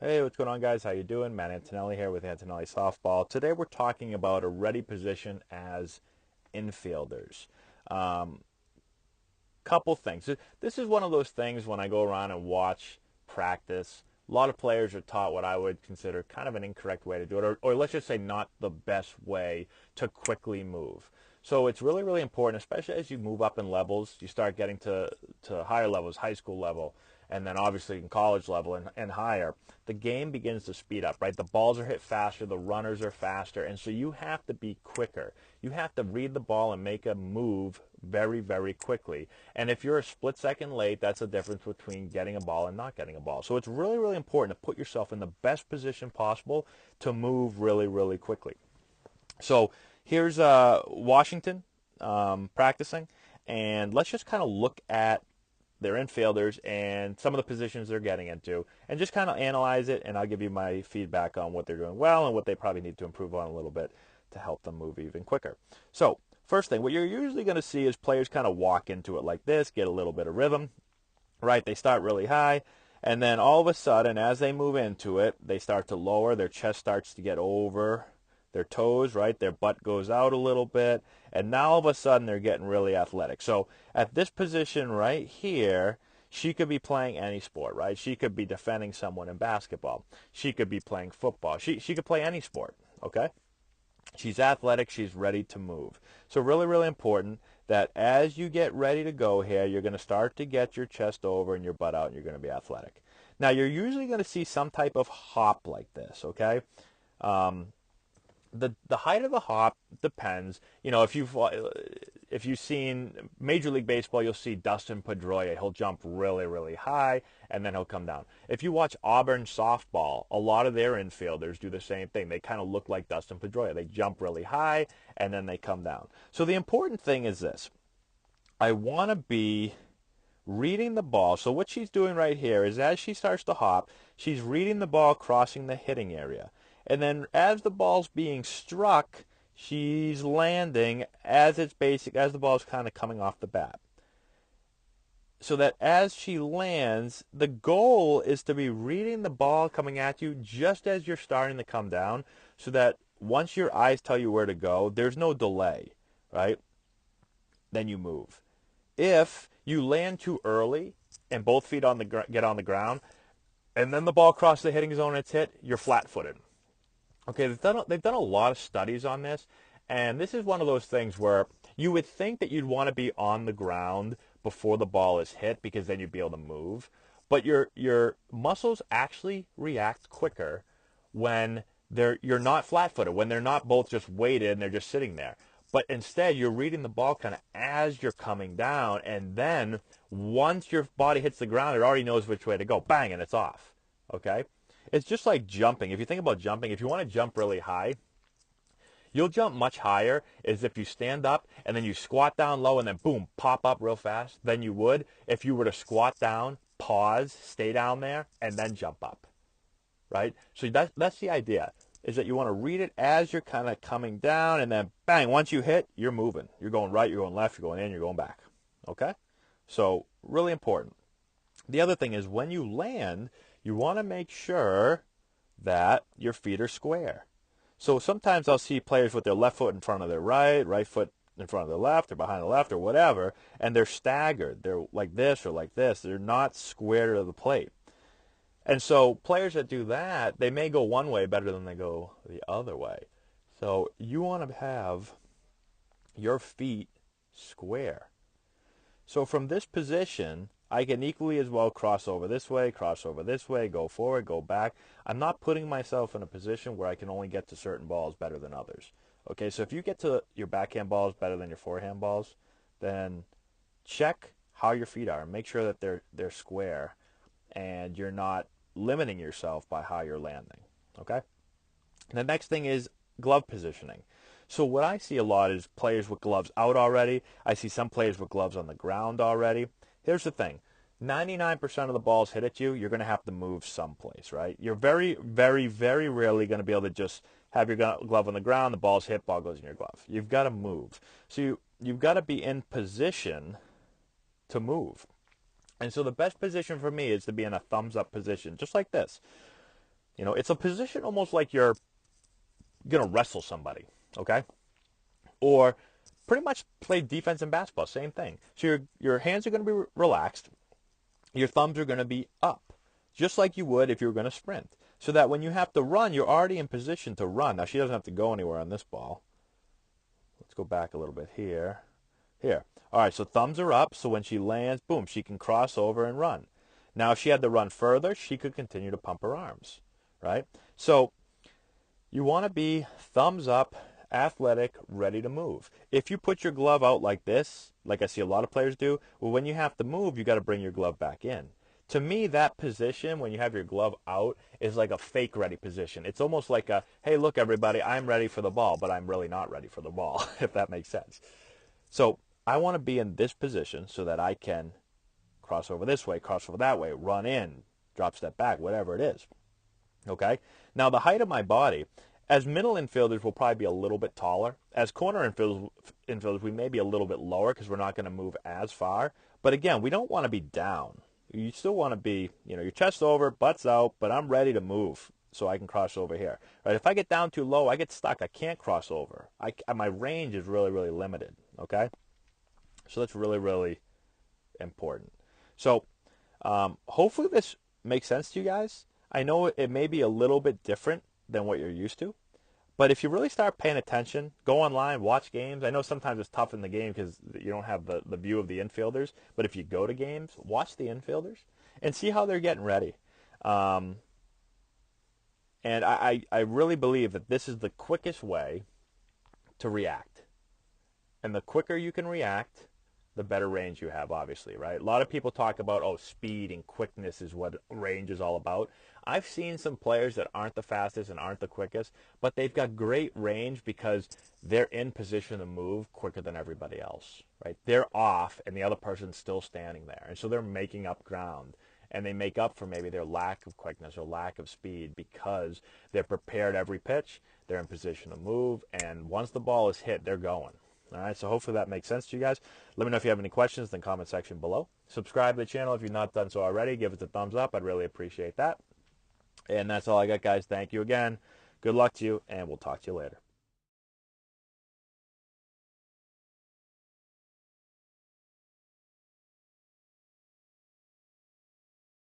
Hey, what's going on, guys? How you doing? Matt Antonelli here with Antonelli Softball. Today we're talking about a ready position as infielders. Um, Couple things. This is one of those things when I go around and watch practice. A lot of players are taught what I would consider kind of an incorrect way to do it, or let's just say not the best way to quickly move. So it's really, really important, especially as you move up in levels. You start getting to higher levels, high school level, and then obviously in college level and higher. The game begins to speed up, right? The balls are hit faster, the runners are faster, and so you have to be quicker. You have to read the ball and make a move very, very quickly. And if you're a split second late, that's the difference between getting a ball and not getting a ball. So it's really, really important to put yourself in the best position possible to move really, really quickly. So here's Washington practicing, and let's just kind of look at their infielders and some of the positions they're getting into, and just kind of analyze it, and I'll give you my feedback on what they're doing well and what they probably need to improve on a little bit to help them move even quicker. So first thing, what you're usually going to see is players kind of walk into it like this, get a little bit of rhythm, right? They start really high, and then all of a sudden, as they move into it, they start to lower. Their chest starts to get over their toes, right? Their butt goes out a little bit, and now all of a sudden they're getting really athletic. So at this position right here, she could be playing any sport, right? She could be defending someone in basketball. She could be playing football. She could play any sport, okay? She's athletic. She's ready to move. So really, really important that as you get ready to go here, you're going to start to get your chest over and your butt out, and you're going to be athletic. Now, you're usually going to see some type of hop like this, okay? Um, the height of the hop depends. You know, if you've seen Major League Baseball, you'll see Dustin Pedroia. He'll jump really, really high, and then he'll come down. If you watch Auburn softball, a lot of their infielders do the same thing. They kind of look like Dustin Pedroia. They jump really high, and then they come down. So the important thing is this. I want to be reading the ball. So what she's doing right here is as she starts to hop, she's reading the ball crossing the hitting area. And then as the ball's being struck, she's landing as the ball's kind of coming off the bat. So that as she lands, the goal is to be reading the ball coming at you just as you're starting to come down, so that once your eyes tell you where to go, there's no delay, right? Then you move. If you land too early and both feet get on the ground, and then the ball crosses the hitting zone and it's hit, you're flat-footed. Okay, they've done a lot of studies on this, and this is one of those things where you would think that you'd want to be on the ground before the ball is hit because then you'd be able to move, but your muscles actually react quicker when you're not flat-footed, when they're not both just weighted and they're just sitting there. But instead, you're reading the ball kind of as you're coming down, and then once your body hits the ground, it already knows which way to go. Bang, and it's off. Okay? It's just like jumping. If you think about jumping, if you want to jump really high, you'll jump much higher as if you stand up and then you squat down low and then boom, pop up real fast than you would if you were to squat down, pause, stay down there, and then jump up. Right? So that's the idea, is that you want to read it as you're kind of coming down, and then bang, once you hit, you're moving. You're going right, you're going left, you're going in, you're going back. Okay? So really important. The other thing is when you land, you want to make sure that your feet are square. So sometimes I'll see players with their left foot in front of their right foot in front of their left, or behind the left, or whatever, and they're staggered. They're like this or like this. They're not square to the plate. And so players that do that, they may go one way better than they go the other way. So you want to have your feet square. So from this position, I can equally as well cross over this way, go forward, go back. I'm not putting myself in a position where I can only get to certain balls better than others. Okay, so if you get to your backhand balls better than your forehand balls, then check how your feet are. Make sure that they're square and you're not limiting yourself by how you're landing. Okay? And the next thing is glove positioning. So what I see a lot is players with gloves out already. I see some players with gloves on the ground already. Here's the thing. 99% of the balls hit at you, you're going to have to move someplace, right? You're very, very, very rarely going to be able to just have your glove on the ground, the ball's hit, ball goes in your glove. You've got to move. So you've got to be in position to move. And so the best position for me is to be in a thumbs up position, just like this. It's a position almost like you're going to wrestle somebody, okay? Or pretty much play defense in basketball, same thing. So your hands are going to be relaxed. Your thumbs are going to be up, just like you would if you were going to sprint. So that when you have to run, you're already in position to run. Now, she doesn't have to go anywhere on this ball. Let's go back a little bit here. Here. All right, so thumbs are up, so when she lands, boom, she can cross over and run. Now, if she had to run further, she could continue to pump her arms, right? So you want to be thumbs up, athletic, ready to move. If you put your glove out like this, like I see a lot of players do, well, when you have to move, you got to bring your glove back in. To me, that position, when you have your glove out, is like a fake ready position. It's almost like a, hey, look, everybody, I'm ready for the ball, but I'm really not ready for the ball, if that makes sense. So I want to be in this position so that I can cross over this way, cross over that way, run in, drop step back, whatever it is. Okay? Now, the height of my body, as middle infielders, will probably be a little bit taller. As corner infielders, we may be a little bit lower because we're not going to move as far. But again, we don't want to be down. You still want to be, your chest over, butts out, but I'm ready to move so I can cross over here. Right? If I get down too low, I get stuck. I can't cross over. My range is really, really limited. Okay? So that's really, really important. So hopefully this makes sense to you guys. I know it may be a little bit different than what you're used to, but if you really start paying attention, go online, watch games. I know sometimes it's tough in the game because you don't have the view of the infielders, but if you go to games, watch the infielders and see how they're getting ready. And I really believe that this is the quickest way to react. And the quicker you can react, the better range you have, obviously, right? A lot of people talk about, speed and quickness is what range is all about. I've seen some players that aren't the fastest and aren't the quickest, but they've got great range because they're in position to move quicker than everybody else, right? They're off, and the other person's still standing there. And so they're making up ground. And they make up for maybe their lack of quickness or lack of speed because they're prepared every pitch, they're in position to move, and once the ball is hit, they're going. All right, so hopefully that makes sense to you guys. Let me know if you have any questions in the comment section below. Subscribe to the channel if you've not done so already. Give us a thumbs up. I'd really appreciate that. And that's all I got, guys. Thank you again. Good luck to you, and we'll talk to you later.